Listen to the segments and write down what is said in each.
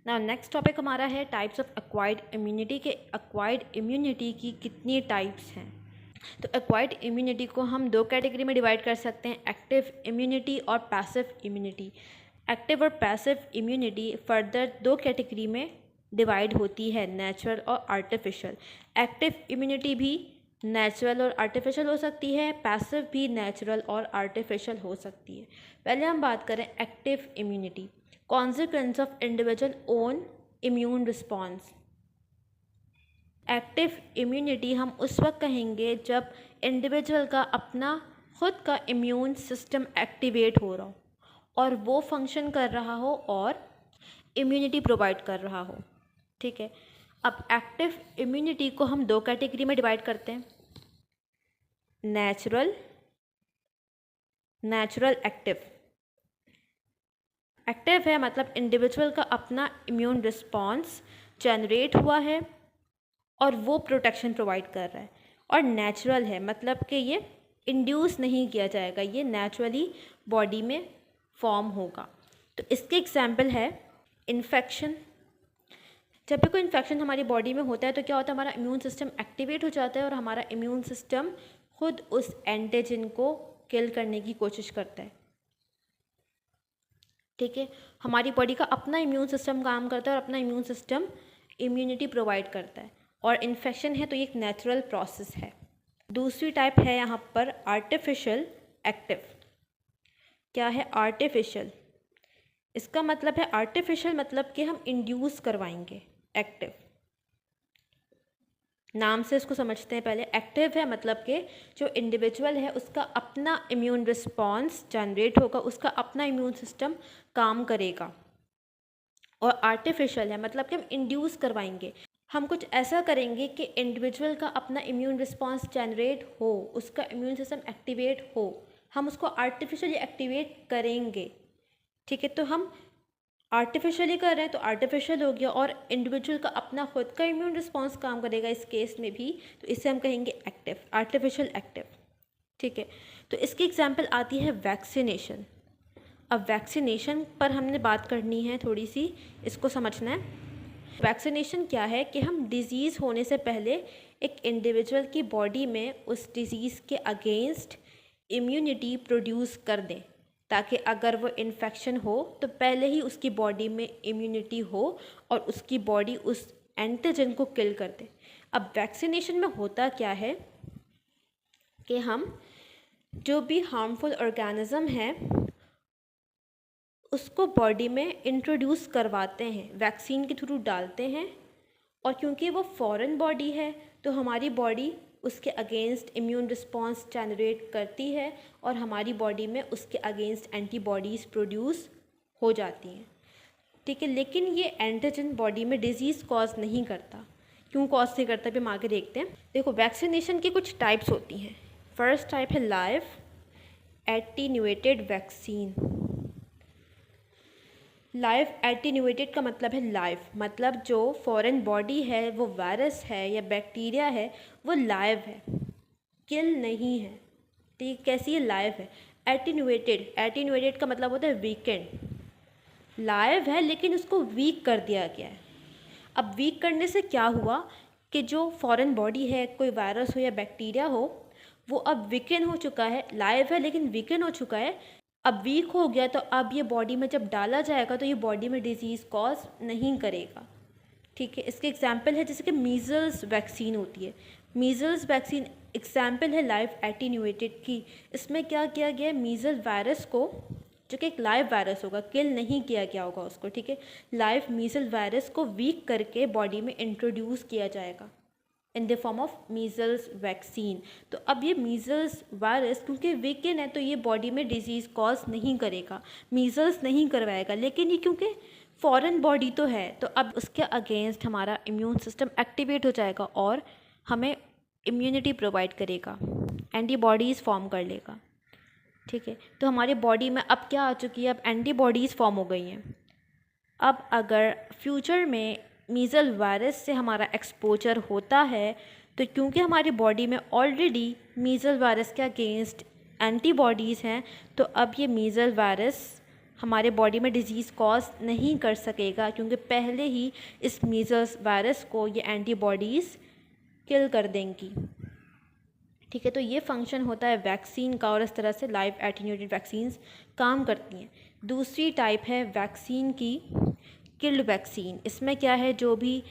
ना next topic हमारा है टाइप्स ऑफ एक्वायर्ड इम्यूनिटी के एक्वायर्ड इम्यूनिटी की कितनी टाइप्स हैं। तो एक्वायर्ड इम्यूनिटी को हम दो कैटेगरी में डिवाइड कर सकते हैं, एक्टिव इम्यूनिटी और पैसिव इम्यूनिटी। एक्टिव और पैसिव इम्यूनिटी फर्दर दो कैटेगरी में डिवाइड होती है, नेचुरल और आर्टिफिशियल। एक्टिव इम्यूनिटी भी नेचुरल और आर्टिफिशियल हो सकती है, पैसिव भी नेचुरल और आर्टिफिशियल हो सकती है। पहले हम बात करें active immunity, consequence of individual own immune response. Active immunity हम उस वक्त कहेंगे जब इंडिविजुअल का अपना खुद का इम्यून सिस्टम एक्टिवेट हो रहा हो और वो फंक्शन कर रहा हो और इम्यूनिटी प्रोवाइड कर रहा हो। ठीक है, अब एक्टिव इम्यूनिटी को हम दो कैटेगरी में डिवाइड करते हैं, नेचुरल एक्टिव। एक्टिव है मतलब इंडिविजुअल का अपना इम्यून रिस्पॉन्स जनरेट हुआ है और वो प्रोटेक्शन प्रोवाइड कर रहा है। और नेचुरल है मतलब कि ये इंड्यूस नहीं किया जाएगा, ये नेचुरली बॉडी में फॉर्म होगा। तो इसके एग्जाम्पल है इन्फेक्शन। जब भी कोई इन्फेक्शन हमारी बॉडी में होता है तो क्या होता है, हमारा इम्यून सिस्टम एक्टिवेट हो जाता है और हमारा इम्यून सिस्टम खुद उस एंटीजन को किल करने की कोशिश करता है। ठीक है, हमारी बॉडी का अपना इम्यून सिस्टम काम करता है और अपना इम्यून सिस्टम इम्यूनिटी प्रोवाइड करता है। और इन्फेक्शन है तो ये एक नेचुरल प्रोसेस है। दूसरी टाइप है यहाँ पर आर्टिफिशियल एक्टिव। क्या है आर्टिफिशियल? इसका मतलब है आर्टिफिशियल मतलब कि हम इंड्यूस करवाएंगे। एक्टिव नाम से इसको समझते हैं पहले। एक्टिव है मतलब कि जो इंडिविजुअल है उसका अपना इम्यून रिस्पॉन्स जनरेट होगा, उसका अपना इम्यून सिस्टम काम करेगा। और आर्टिफिशियल है मतलब कि हम इंड्यूस करवाएंगे, हम कुछ ऐसा करेंगे कि इंडिविजुअल का अपना इम्यून रिस्पॉन्स जनरेट हो, उसका इम्यून सिस्टम एक्टिवेट हो, हम उसको आर्टिफिशियली एक्टिवेट करेंगे। ठीक है, तो हम आर्टिफिशियली कर रहे हैं तो आर्टिफिशियल हो गया और इंडिविजुअल का अपना खुद का इम्यून रिस्पॉन्स काम करेगा इस केस में भी, तो इसे हम कहेंगे एक्टिव, आर्टिफिशियल एक्टिव। ठीक है, तो इसकी एग्जांपल आती है वैक्सीनेशन। अब वैक्सीनेशन पर हमने बात करनी है, थोड़ी सी इसको समझना है। वैक्सीनेशन क्या है कि हम डिज़ीज़ होने से पहले एक इंडिविजुअल की बॉडी में उस डिज़ीज़ के अगेंस्ट इम्यूनिटी प्रोड्यूस कर दें, ताकि अगर वो इन्फेक्शन हो तो पहले ही उसकी बॉडी में इम्यूनिटी हो और उसकी बॉडी उस एंटीजन को किल कर दे। अब वैक्सीनेशन में होता क्या है कि हम जो भी हार्मफुल ऑर्गेनिज्म है उसको बॉडी में इंट्रोड्यूस करवाते हैं, वैक्सीन के थ्रू डालते हैं। और क्योंकि वो फॉरेन बॉडी है तो हमारी बॉडी उसके अगेंस्ट इम्यून रिस्पॉन्स जनरेट करती है और हमारी बॉडी में उसके अगेंस्ट एंटीबॉडीज़ प्रोड्यूस हो जाती हैं। ठीक है, लेकिन ये एंटीजन बॉडी में डिजीज़ कॉज नहीं करता। क्यों कॉज नहीं करता भी हम आगे देखते हैं। देखो, वैक्सीनेशन की कुछ टाइप्स होती हैं। फर्स्ट टाइप है live attenuated vaccine. Live attenuated का मतलब है लाइव मतलब जो फॉरेन बॉडी है, वो वायरस है या बैक्टीरिया है, वो लाइव है, किल नहीं है। ठीक, कैसी है? लाइव है। एटीन्यूएटेड का मतलब होता है वीकेंड। लाइव है लेकिन उसको वीक कर दिया गया है। अब वीक करने से क्या हुआ कि जो फॉरेन बॉडी है, कोई वायरस हो या बैक्टीरिया हो, वो अब वीकेन हो चुका है। लाइव है लेकिन वीकेन हो चुका है, अब वीक हो गया, तो अब ये बॉडी में जब डाला जाएगा तो ये बॉडी में डिजीज़ कॉज नहीं करेगा। ठीक है, इसके एग्जाम्पल है जैसे कि मीज़ल्स वैक्सीन होती है। मीज़ल्स वैक्सीन एग्जाम्पल है लाइव एटीन्यूएटेड की। इसमें क्या किया गया है, मीज़ल वायरस को, जो कि एक लाइव वायरस होगा, किल नहीं किया गया होगा उसको। ठीक है, लाइव मीज़ल वायरस को वीक करके बॉडी में इंट्रोड्यूस किया जाएगा in the form of measles vaccine. तो अब ये मीज़ल्स वायरस क्योंकि वीकेन है तो ये बॉडी में डिजीज़ कॉज नहीं करेगा, मीज़ल्स नहीं करवाएगा। लेकिन ये क्योंकि फॉरेन बॉडी तो है तो अब उसके अगेंस्ट हमारा इम्यून सिस्टम एक्टिवेट हो जाएगा और हमें इम्यूनिटी प्रोवाइड करेगा, एंटीबॉडीज़ फॉर्म कर लेगा। ठीक है, तो हमारी बॉडी में अब क्या आ चुकी है, अब एंटीबॉडीज़ फॉर्म हो गई हैं। अब अगर फ्यूचर में मीज़ल वायरस से हमारा एक्सपोजर होता है तो क्योंकि हमारी बॉडी में ऑलरेडी मीज़ल वायरस के अगेंस्ट एंटीबॉडीज़ हैं, तो अब ये मीज़ल वायरस हमारे बॉडी में डिजीज़ कॉज नहीं कर सकेगा, क्योंकि पहले ही इस मीज़ल्स वायरस को ये एंटीबॉडीज़ किल कर देंगी। ठीक है, तो ये फंक्शन होता है वैक्सीन का, और इस तरह से लाइव एटीन्यूएटेड वैक्सीन्स काम करती हैं। दूसरी टाइप है वैक्सीन की किल्ड वैक्सीन। इसमें क्या है, जो भी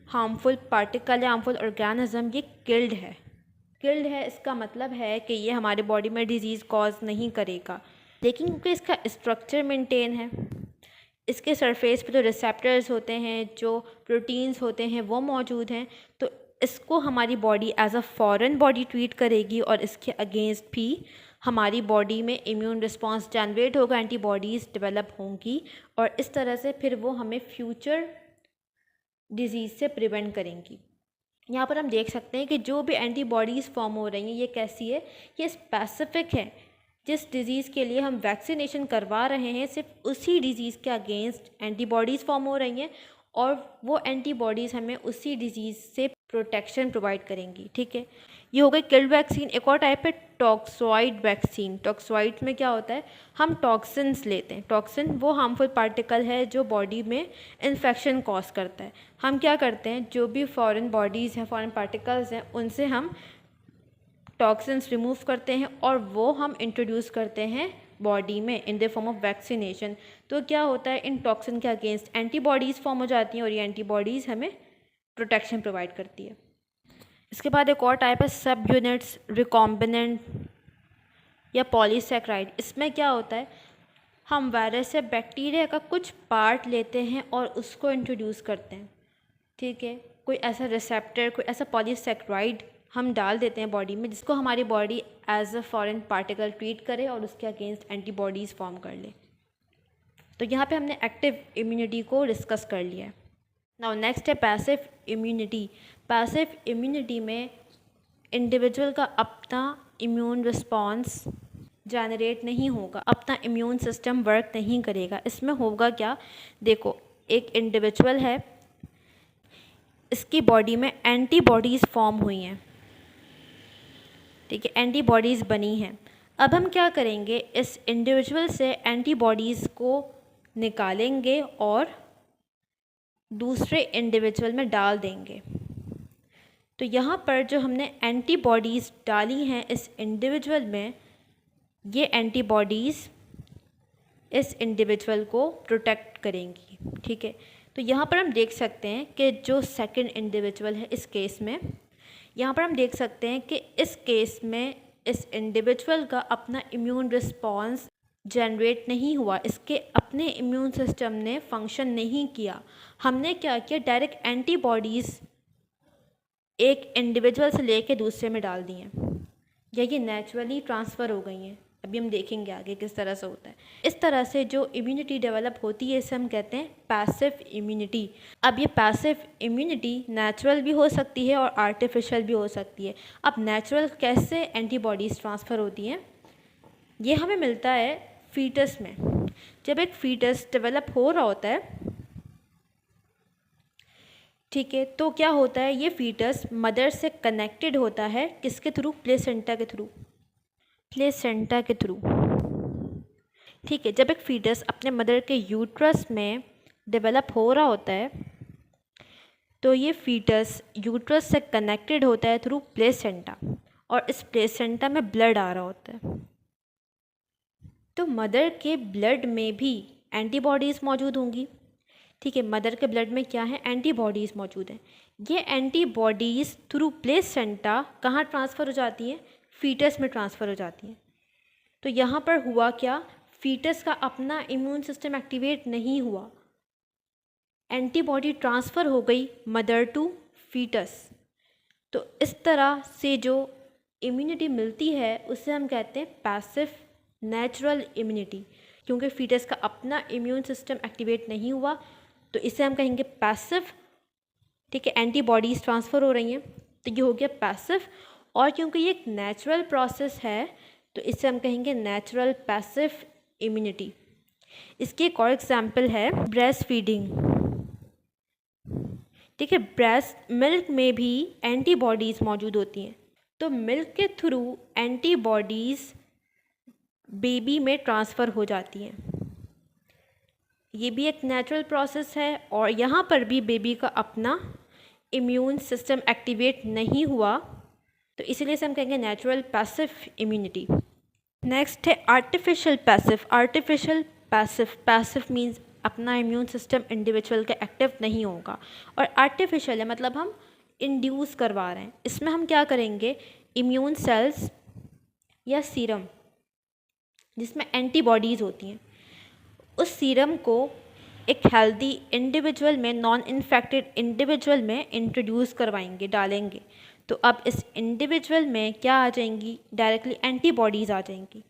हार्मफुल पार्टिकल या हार्मफुल ऑर्गेनिज्म ये किल्ड है, इसका मतलब है कि ये हमारे बॉडी में डिजीज़ कॉज नहीं करेगा। लेकिन क्योंकि इसका स्ट्रक्चर मेंटेन है, इसके सरफेस पे जो रिसेप्टर्स होते हैं, जो प्रोटीन्स होते हैं वो मौजूद हैं, तो इसको हमारी body as a foreign body treat करेगी और इसके अगेंस्ट भी हमारी बॉडी में इम्यून रिस्पांस जनरेट होगा, एंटीबॉडीज़ डेवलप होंगी, और इस तरह से फिर वो हमें फ्यूचर डिजीज़ से प्रिवेंट करेंगी। यहाँ पर हम देख सकते हैं कि जो भी एंटीबॉडीज़ फॉर्म हो रही हैं ये कैसी है, ये स्पेसिफिक है। जिस डिज़ीज़ के लिए हम वैक्सीनेशन करवा रहे हैं सिर्फ उसी डिज़ीज़ के अगेंस्ट एंटीबॉडीज़ फॉर्म हो रही हैं, और वो एंटीबॉडीज़ हमें उसी डिज़ीज़ से प्रोटेक्शन प्रोवाइड करेंगी। ठीक है, ये हो गई किल्ड वैक्सीन। एक और टाइप है टॉक्सॉइड वैक्सीन। टॉक्सॉइड में क्या होता है, हम टॉक्सिन्स लेते हैं। टॉक्सिन वो हार्मफुल पार्टिकल है जो बॉडी में इन्फेक्शन कॉज करता है। हम क्या करते हैं, जो भी फॉरेन बॉडीज़ हैं, फॉरेन पार्टिकल्स हैं, उनसे हम टॉक्सिन्स रिमूव करते हैं और वो हम इंट्रोड्यूस करते हैं बॉडी में in the form of vaccination. तो क्या होता है, इन टॉक्सिन के अगेंस्ट एंटीबॉडीज़ फॉर्म हो जाती हैं और ये एंटीबॉडीज़ हमें प्रोटेक्शन प्रोवाइड करती है। इसके बाद एक और टाइप है सब यूनिट्स रिकॉम्बिनेंट या पॉलीसैकेराइड। इसमें क्या होता है, हम वायरस या बैक्टीरिया का कुछ पार्ट लेते हैं और उसको इंट्रोड्यूस करते हैं। ठीक है, कोई ऐसा रिसेप्टर, कोई ऐसा पॉलीसैकेराइड हम डाल देते हैं बॉडी में जिसको हमारी body as a foreign particle treat करे और उसके अगेंस्ट एंटीबॉडीज़ फॉर्म कर ले। तो यहाँ पे हमने एक्टिव इम्यूनिटी को डिस्कस कर लिया है। नाउ नेक्स्ट है पैसिव इम्यूनिटी। पैसिव इम्यूनिटी में इंडिविजुअल का अपना इम्यून रिस्पॉन्स जनरेट नहीं होगा, अपना इम्यून सिस्टम वर्क नहीं करेगा। इसमें होगा क्या, देखो एक इंडिविजुअल है, इसकी बॉडी में एंटीबॉडीज़ फॉर्म हुई हैं। ठीक है, एंटीबॉडीज़ बनी हैं। अब हम क्या करेंगे, इस इंडिविजुअल से एंटीबॉडीज़ को निकालेंगे और दूसरे इंडिविजुअल में डाल देंगे। तो यहाँ पर जो हमने एंटीबॉडीज़ डाली हैं इस इंडिविजुअल में, ये एंटीबॉडीज़ इस इंडिविजुअल को प्रोटेक्ट करेंगी। ठीक है, तो यहाँ पर हम देख सकते हैं कि जो सेकंड इंडिविजुअल है इस केस में, यहाँ पर हम देख सकते हैं कि इस केस में इस इंडिविजुअल का अपना इम्यून रिस्पॉन्स जनरेट नहीं हुआ, इसके अपने इम्यून सिस्टम ने फंक्शन नहीं किया। हमने क्या किया, डायरेक्ट एंटीबॉडीज़ एक इंडिविजुअल से लेके दूसरे में डाल दी हैं, या ये नेचुरली ट्रांसफ़र हो गई हैं। अभी हम देखेंगे आगे किस तरह से होता है। इस तरह से जो इम्यूनिटी डेवलप होती है इसे हम कहते हैं पैसिव इम्यूनिटी। अब ये पैसिव इम्यूनिटी नेचुरल भी हो सकती है और आर्टिफिशियल भी हो सकती है। अब नेचुरल कैसे एंटीबॉडीज़ ट्रांसफ़र होती हैं, ये हमें मिलता है फीटस में। जब एक फीटस डेवलप हो रहा होता है, ठीक है, तो क्या होता है, ये फीटस मदर से कनेक्टेड होता है, किसके थ्रू, प्लेसेंटा के थ्रू, प्लेसेंटा के थ्रू। ठीक है, जब एक फीटस अपने मदर के यूट्रस में डेवलप हो रहा होता है, तो ये फीटस यूट्रस से कनेक्टेड होता है थ्रू प्लेसेंटा, और इस प्लेसेंटा में ब्लड आ रहा होता है। तो मदर के ब्लड में भी एंटीबॉडीज़ मौजूद होंगी। ठीक है, मदर के ब्लड में क्या है, एंटीबॉडीज़ मौजूद हैं। ये एंटीबॉडीज़ थ्रू प्लेसेंटा कहाँ ट्रांसफ़र हो जाती हैं, फीटस में ट्रांसफ़र हो जाती हैं। तो यहाँ पर हुआ क्या, फीटस का अपना इम्यून सिस्टम एक्टिवेट नहीं हुआ, एंटीबॉडी ट्रांसफ़र हो गई मदर टू फीटस। तो इस तरह से जो इम्यूनिटी मिलती है उसे हम कहते हैं पैसिव नेचुरल इम्यूनिटी, क्योंकि फीटस का अपना इम्यून सिस्टम एक्टिवेट नहीं हुआ, तो इसे हम कहेंगे पैसिव। ठीक है, एंटीबॉडीज़ ट्रांसफ़र हो रही हैं, तो ये हो गया पैसिव। और क्योंकि ये एक नेचुरल प्रोसेस है, तो इसे हम कहेंगे नेचुरल पैसिव इम्यूनिटी। इसकी एक और एग्जाम्पल है ब्रेस्ट फीडिंग। ठीक है, ब्रेस्ट मिल्क में भी एंटीबॉडीज़ मौजूद होती हैं, तो मिल्क के थ्रू एंटीबॉडीज़ बेबी में ट्रांसफ़र हो जाती हैं। ये भी एक नेचुरल प्रोसेस है और यहाँ पर भी बेबी का अपना इम्यून सिस्टम एक्टिवेट नहीं हुआ, तो इसीलिए से हम कहेंगे नेचुरल पैसिव इम्यूनिटी। नेक्स्ट है artificial passive. Artificial passive, passive means अपना इम्यून सिस्टम इंडिविजुअल का एक्टिव नहीं होगा, और आर्टिफिशियल है मतलब हम इंड्यूस करवा रहे हैं। इसमें हम क्या करेंगे, इम्यून सेल्स या सीरम जिसमें एंटीबॉडीज़ होती हैं, उस सीरम को एक हेल्दी इंडिविजुअल में, नॉन इन्फेक्टेड इंडिविजुअल में इंट्रोड्यूस करवाएंगे, डालेंगे। तो अब इस इंडिविजुअल में क्या आ जाएंगी, डायरेक्टली एंटीबॉडीज़ आ जाएंगी।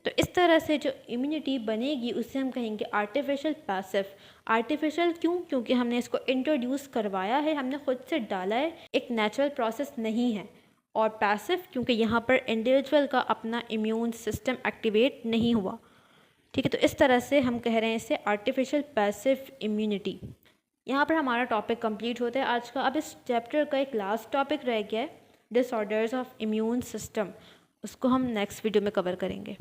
तो इस तरह से जो इम्यूनिटी बनेगी उसे हम कहेंगे आर्टिफिशियल पैसिव। आर्टिफिशियल क्यों? क्योंकि हमने इसको इंट्रोड्यूस करवाया है, हमने खुद से डाला है, एक नेचुरल प्रोसेस नहीं है। और पैसिव क्योंकि यहाँ पर इंडिविजुअल का अपना इम्यून सिस्टम एक्टिवेट नहीं हुआ। ठीक है, तो इस तरह से हम कह रहे हैं इसे आर्टिफिशियल पैसिव इम्यूनिटी। यहाँ पर हमारा टॉपिक कंप्लीट होता है आज का। अब इस चैप्टर का एक लास्ट टॉपिक रह गया है, डिसऑर्डर्स ऑफ इम्यून सिस्टम। उसको हम नेक्स्ट वीडियो में कवर करेंगे।